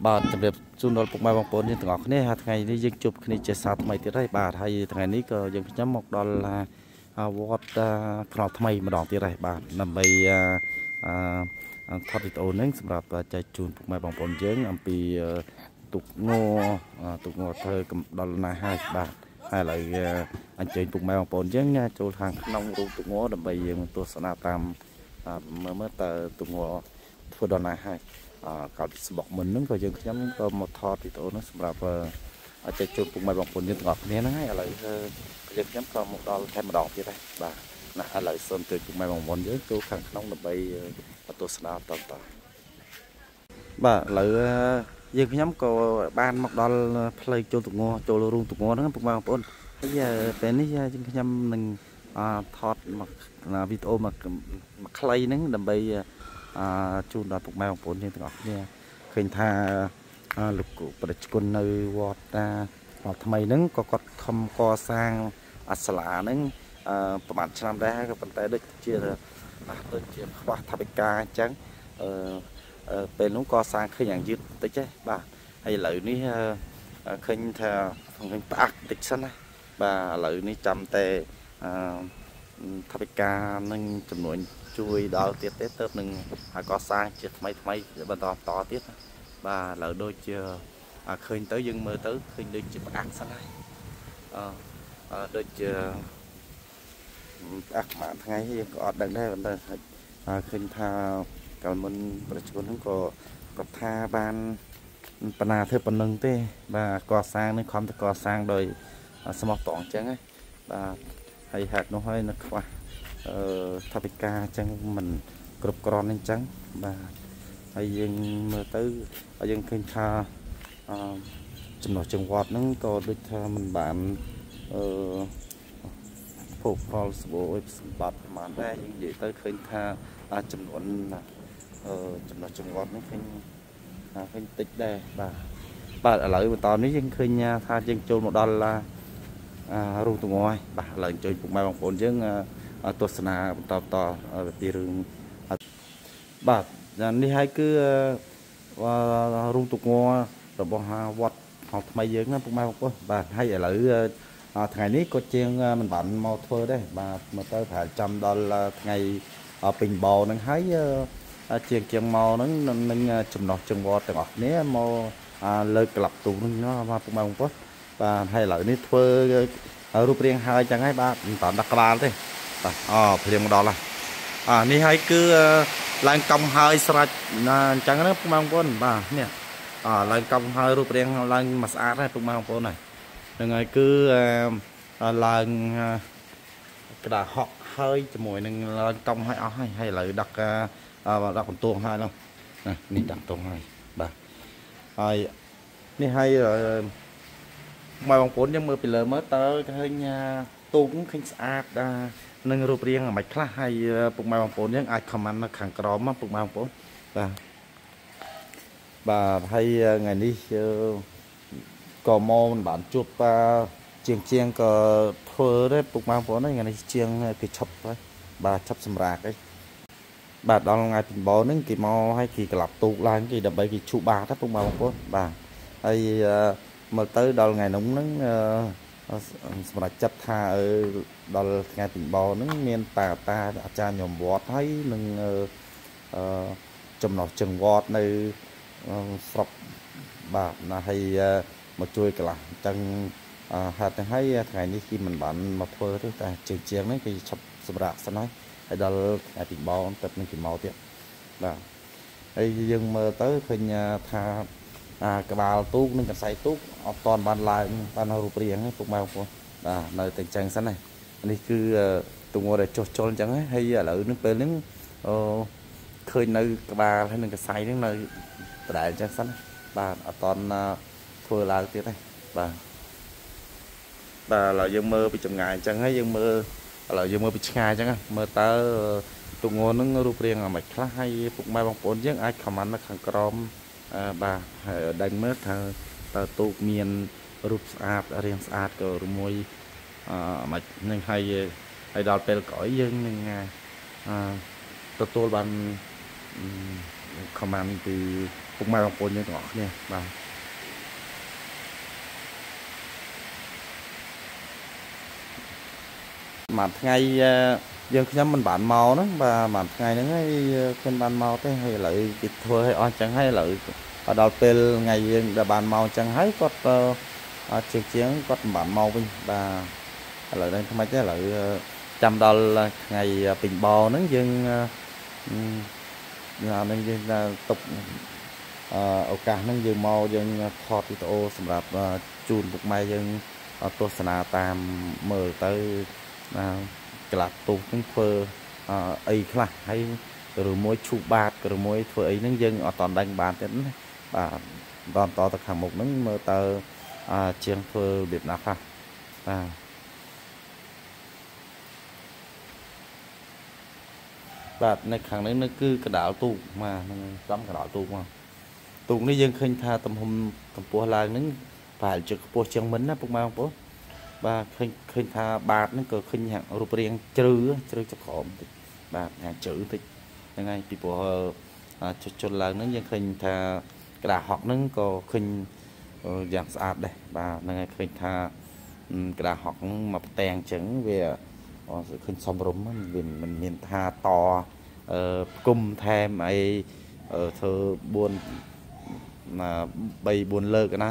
បាទជំរាបជូនដល់ពុកម៉ែបងប្អូនយើងទាំងអស់គ្នាថ្ងៃនេះយើងជួបគ្នាជាសាថ្មីទៀតហើយបាទហើយថ្ងៃនេះក៏យើងខ្ញុំមកដល់វត្តខ្នោថ្មីម្ដងទៀតហើយបាទដើម្បីថតវីដេអូនេះសម្រាប់ចែកជូនពុកម៉ែបងប្អូនយើងអំពីទុកងធ្វើកំដល់ណាហើយបាទហើយឥឡូវអញ្ជើញពុកម៉ែបងប្អូនយើងចូលខាងក្នុងរូបទុកងដើម្បីយើងទស្សនាតាមមើលតើទុកងធ្វើដល់ណាហើយកោតស្បុកមុនហ្នឹងក៏យើងខ្ញុំក៏មកថតវីដេអូហ្នឹងសម្រាប់ចែកជូនពុកម៉ែបងប្អូនយើងទាំងអស់គ្នាហ្នឹងហើយឥឡូវយើងខ្ញុំក៏មកដល់តែម្ដងទៀតហើយបាទណាឥឡូវសូមជួយពុកម៉ែបងប្អូនយើងចូលខាងក្នុងដើម្បីទស្សនាតបាទឥឡូវយើងខ្ញុំក៏បានមកដល់ផ្លូវចូលទំងចូលរូងទំងហ្នឹងពុកម៉ែបងប្អូនហើយពេលនេះយើងខ្ញុំនឹងថតមកវីដេអូមកខ្លីហ្នឹងដើម្បីជូនដល់ពុកម៉ែបងប្អូនយើងទាំងអស់គ្នាឃើញថាលោកគ្រូប្រជាជននៅវត្តថ្មីហ្នឹងក៏គាត់ខំកសាងសាលាហ្នឹងប្រហែលឆ្នាំដែរក៏ប៉ុន្តែដូចជាខ្វះថវិកាអញ្ចឹងពេលនោះកសាងឃើញយ៉ាងយឺតតិចទេបាទហើយឥឡូវនេះឃើញថាឃើញផ្អាក់តិចសិនណាបាទឥឡូវនេះចាំតែថវិកានឹងចំនួនជួយដល់ទៀតទេទៅនឹងកសាងជាថ្មីបន្តទៀតបាទឥឡូវដូចជាឃើញទៅយើងមើលទៅឃើញដូចជាផ្អាក់សិនហើយដូចជាផ្អាក់មួយថ្ងៃយើងក៏អត់ដឹងដែរប៉ុន្តែឃើញថាកាលមុនប្រជាជនហ្នឹងក៏គាត់ថាបានបណ្ណាធ្វើប៉ុណ្្នឹងទេបាទកសាងនឹងខំតែកសាងដោយស្មោះត្រង់អញ្ចឹងហ្នឹងបាទហើយហេតុនោះហើយនៅខ្វះថវិកាអញ្ចឹងមិនគ្រប់គ្រាន់អញ្ចឹងបាទហើយយើងមើលទៅយើងឃើញថាចំណុចចង្វាត់ហ្នឹងក៏ដូចថាមិនបានភោគផលសម្បូរសម្បត្តិប្រហែលដែរយើងនិយាយទៅឃើញថាចំនួនចំណុចចង្វាត់ហ្នឹងឃើញតិចដែរបាទឥឡូវបន្តនេះយើងឃើញថាយើងចូលមកដល់រូបទងហើយបាទឥឡូវអញ្ជើញពុកម៉ែបងប្អូនយើងទស្សនាបន្តពីរឿងបាទនេះហើយគឺរូបទងរបស់វត្តថ្មីយើងណាពុកម៉ែបងប្អូនបាទហើយឥឡូវថ្ងៃនេះក៏ជាងមិនបានមកធ្វើដែរបាទមកទៅប្រហែលចាំដល់ថ្ងៃពេញបោហ្នឹងហើយជាងមកហ្នឹងនឹងចំណោះចង្វតទាំងអស់គ្នាមកលើកក្លាប់ទូហ្នឹងបាទពុកម៉ែបងប្អូនបាទហើយឥឡូវនេះធ្វើរូបរាងហើយចឹងហើយបាទមិនតាន់ដាក់ក្បាលទេបាទព្រៀងមកដល់ហើយនេះហើយគឺឡើងកំហើយស្រេចអញ្ចឹងណាពុកម៉ែបងប្អូនបាទនេះឡើងកំហើយរូបរាងឡើងមកស្អាតហើយពុកម៉ែបងប្អូនហើយហ្នឹងហើយគឺឡើងក្តារហក់ហើយជាមួយនឹងឡើងកំហើយអស់ហើយឥឡូវដាក់បន្ទោងហើយនោះនេះដាក់បន្ទោងហើយបាទហើយនេះហើយម៉ែបងប្អូនយើងមើលពីលើមើលតើឃើញទូកឃើញស្អាតនឹងរូបរាងមិនខ្លះហើយពុកម៉ែបងប្អូនយើងអាចខមមិននៅខាងក្រោមពុកម៉ែបងប្អូនបាទហើយថ្ងៃនេះក៏មកមិនបានជួបជាងក៏ធ្វើដែរពុកម៉ែបងប្អូនថ្ងៃនេះជាងគេឈប់ហើយបាទឈប់សម្រាកអីបាទដល់ថ្ងៃពីបោហ្នឹងគេមកឲ្យគេក្លាប់ទូកឡើងគេដើម្បីគេឈូបាតពុកម៉ែបងប្អូនបាទហើយមើលទៅដល់ថ្ងៃនោះហ្នឹងសម្រាប់ចិត្តថាដល់ថ្ងៃពីបោហ្នឹងមានតាអាចារ្យញោមវត្តហើយនឹងចំណោះចង្វត្តនៅស្រុកបាទណាហើយមកជួយកន្លះអញ្ចឹងហេតុហ្នឹងហើយថ្ងៃនេះគេមិនបានមកធ្វើទេតែជាងហ្នឹងគេឈប់សម្រាប់សិនហើយដល់ថ្ងៃពីបោទឹកនឹងគេមកទៀតបាទហើយយើងមើលទៅឃើញថាក្បាលទូកនិងកសែទូកអត់តាន់បានឡើងបានរូបរាងពុកម៉ែបងប្អូនបាទនៅតែអញ្ចឹងសិនហើយនេះគឺទងដែលចុះចុលអញ្ចឹងហើយឥឡូវនេះពេលហ្នឹងឃើញនៅក្បាលហើយនឹងកសែហ្នឹងនៅដដែលអញ្ចឹងសិនបាទអត់តាន់ធ្វើឡើងទៀតទេបាទឥឡូវយើងមើលពីចម្ងាយអញ្ចឹងហើយយើងមើលឥឡូវយើងមើលពីឆ្ងាយអញ្ចឹងមើលតើទងហ្នឹងរូបរាងមិនខ្លះហើយពុកម៉ែបងប្អូនយើងអាចខមមិននៅខាងក្រោមបាទហើយដឹងមើលថាតើទូកមានរូបស្អាតរាងស្អាតក៏មួយមិននឹងហើយដល់ពេលក្រោយយើងនឹងទទួលបាន ខមមិនពីពុកម៉ែបងប្អូនយើងទាំងអស់គ្នាបាទមួយថ្ងៃយើងខ្ញុំមិនបានមកហ្នឹងបាទមួយថ្ងៃហ្នឹងហើយខ្ញុំបានមកទេហើយឥឡូវគេធ្វើឲ្យអស់ចឹងហើយឥឡូវដល់ពេលថ្ងៃយើងដែលបានមកចឹងហើយគាត់ជាងគាត់មិនបានមកវិញបាទឥឡូវហ្នឹងថ្មីទេឥឡូវចាំដល់ថ្ងៃពេញបោហ្នឹងយើងហ្នឹងយើងទុកឱកាសហ្នឹងយើងមកយើងថតវីដេអូសម្រាប់ជូនពុកម៉ែយើងទស្សនាតាមមើលទៅក្លាប់ទូកហ្នឹងធ្វើអីខ្លះហើយឬមួយឈូបាតឬមួយធ្វើអីហ្នឹងយើងអត់តន់ដឹងបានទេណាបាទបន្តទៅខាងមុខហ្នឹងមើលតើជាងធ្វើរបៀបណាខ្លះបាទនៅខាងនេះគឺកដាលទូកមកហ្នឹងចំកដាលទូកមកទូកនេះយើងឃើញថាទំហំកម្ពស់ឡើងហ្នឹងប្រហែលជាខ្ពស់ជាងមិនណាពុកម៉ែបងប្អូនបាទឃើញថាបាតហ្នឹងក៏ឃើញរូបរាងជ្រៅចក្រមតិចបាទយ៉ាងជ្រៅតិចហ្នឹងហើយពីព្រោះចុចឡើងហ្នឹងយើងឃើញថាក្តារហុកហ្នឹងក៏ឃើញយ៉ាងស្អាតដែរបាទហ្នឹងហើយឃើញថាក្តារហុកមកផ្ទាំងអញ្ចឹងវាឃើញសំរុំវាមិនមានថាតគុំថែមអីធ្វើ3-4លើកណា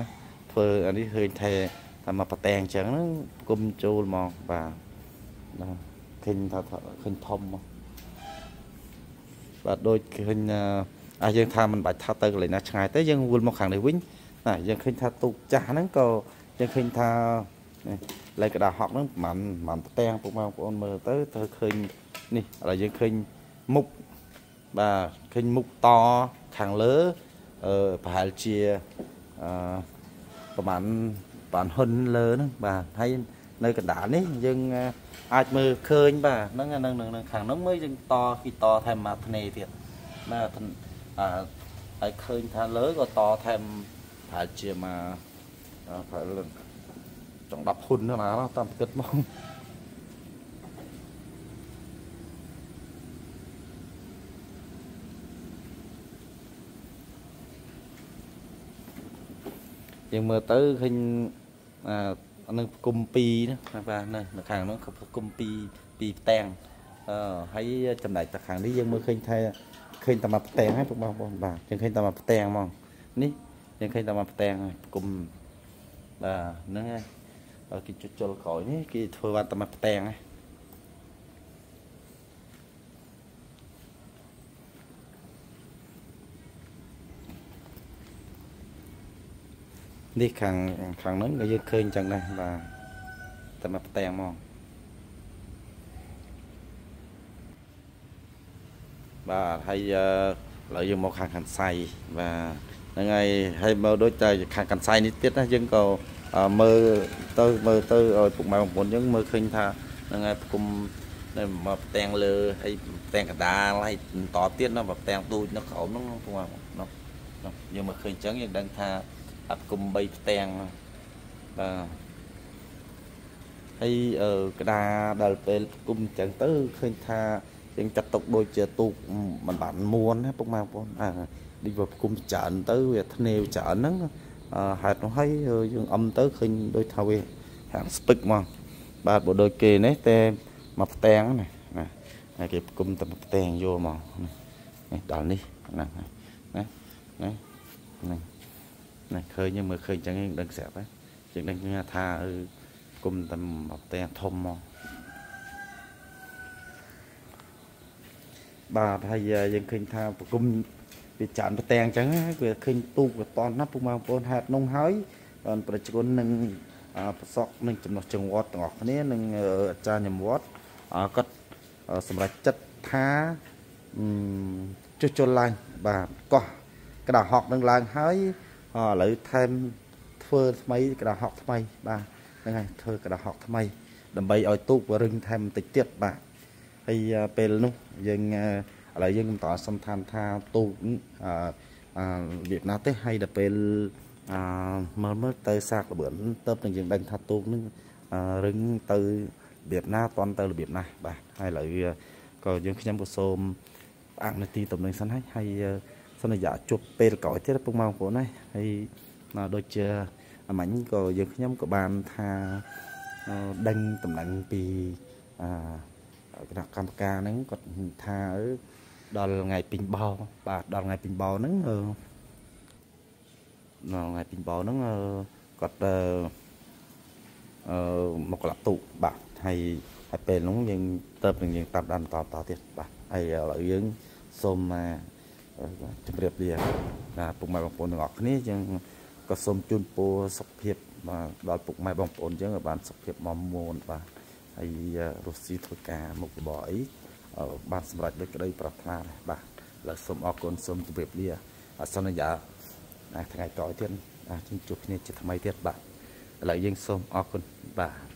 ធ្វើអានេះឃើញថាមកផ្ទាំងអញ្ចឹងហ្នឹងគុំចូលមកបាទឃើញថាឃើញធំមកបាទដូចឃើញយើងថាមិនបាច់ថាទៅកន្លែងណាឆ្ងាយទេយើងវិលមកខាងនេះវិញណាយើងឃើញថាទូកចាស់ហ្នឹងក៏យើងឃើញថាលេខកដាហុកហ្នឹងមិនផ្ទាំងពុកបងប្អូនមើលទៅឃើញនេះឥឡូវយើងឃើញមុខបាទឃើញមុខតខាងលើប្រហែលជាប្រហែលបានហ៊ុនលើហ្នឹងបាទហើយនៅកណ្ដាលនេះយើងអាចមើលឃើញបាទហ្នឹងខាងហ្នឹងមើលយើងពីតថែមមកធ្នេទៀតបាទហើយឃើញថាលើក៏តថែមប្រហែលជាមកប្រហែលចង់10ហ៊ុនហ្នឹងណាតាមគិតមកយើងមើលទៅឃើញនឹងគុំ2ណាបាទនៅខាងនោះគុំ2ផ្ទាំងហើយចំណែកទៅខាងនេះយើងមើលឃើញថាឃើញតែមកផ្ទាំងហើយពុកបងប្អូនបាទយើងឃើញតែមកផ្ទាំងហ្មងនេះយើងឃើញតែមកផ្ទាំងហើយគុំបាទហ្នឹងហើយគេជុលក្រោយនេះគេធ្វើបានតែមកផ្ទាំងហើយនេះខាងហ្នឹងក៏យើងឃើញចឹងដែរបាទតែមកផ្ទាំងមកបាទហើយឥឡូវយើងមកខាងកាន់សៃបាទហ្នឹងហើយមើលដូចតែខាងកាន់សៃនេះទៀតណាយើងក៏មើលទៅឲ្យពុកម៉ែបងប្អូនយើងមើលឃើញថាហ្នឹងហើយគុំនៅមកផ្ទាំងលើហើយផ្ទាំងកដាលហើយបន្តទៀតណាផ្ទាំងទូចនៅក្រោមហ្នឹងពុកម៉ែនោះយើងមើលឃើញចឹងយើងដឹងថាអត់គុំ3ផ្ទាំងបាទហើយកដាដល់ពេលគុំចឹងទៅឃើញថាយើងចាត់ទុកដូចជាទូកមិនបានមួនណាពុកម៉ែបងប្អូនដូចว่าគុំច្រើនទៅវាធ្នេវច្រើនហ្នឹងហេតុនោះហើយយើងទៅឃើញដូចថាវាហាក់ស្ពឹកមកបាទបើដូចគេនេះតែមកផ្ទាំងណាហើយគេគុំតែផ្ទាំងយកមកនេះដល់នេះហ្នឹងណាឃើញមើលឃើញចឹងយើងដឹងស្រាប់ហើយយើងដឹងថាគុំតែមកផ្ទាំងធំមកបាទហើយយើងឃើញថាប្រគុំវាច្រើនផ្ទាំងអញ្ចឹងវាឃើញទូកវាតន់ណាពុកបងប្អូនហេតុនោះហើយប្រជាជននឹងប្រសក់នឹងចំណុះចង្វាត់ទាំងអស់គ្នានឹងអាចារ្យញឹមវត្តគាត់សម្រាប់ចិត្តថាចុះចុលឡើងបាទកោះក្តារហុកនឹងឡើងហើយឥឡូវថែមធ្វើថ្មីក្តារហុកថ្មីបាទហ្នឹងហើយធ្វើក្តារហុកថ្មីដើម្បីឲ្យទូកវារឹងថែមបន្តិចទៀតបាទហើយពេលនោះយើងឥឡូវយើងបន្តសំខាន់ថាទូករបៀបណាទេហើយដល់ពេលមើលទៅសាកល្បឿនទៅនឹងយើងដឹងថាទូកនឹងរឹងទៅរបៀបណាតន់ទៅរបៀបណាបាទហើយឥឡូវក៏យើងខ្ញុំក៏សូមផ្អាកនាទីទំនេរសិនហើយស សន្យាជប់ពេលក្រោយទៀតពុកម៉ែបងប្អូនហើយដូចជាអាមាញ់ក៏យើងខ្ញុំក៏បានថាដឹងតំណែងពីគណៈកម្មការហ្នឹងគាត់ថាដល់ថ្ងៃពេញបោបាទដល់ថ្ងៃពេញបោហ្នឹងគាត់មកឡាតុបាទហើយពេលហ្នឹងយើងទៅយើងតាមដានបន្តទៀតបាទហើយឥឡូវយើងសូមជម្រាបលាពុកម៉ែបងប្អូនទាំងអស់គ្នាយើងក៏សូមជូនពរសុខភាពដល់ពុកម៉ែបងប្អូនយើងឲ្យបានសុខភាពមាំមួនបាទហើយរស់ស៊ីធ្វើការមុខរបរអីបានសម្រេចដោយក្តីប្រាថ្នាបាទឥឡូវសូមអរគុណសូមជម្រាបលាសន្យាថ្ងៃក្រោយទៀតជួបគ្នាជាថ្មីទៀតបាទឥឡូវយើងសូមអរគុណបាទ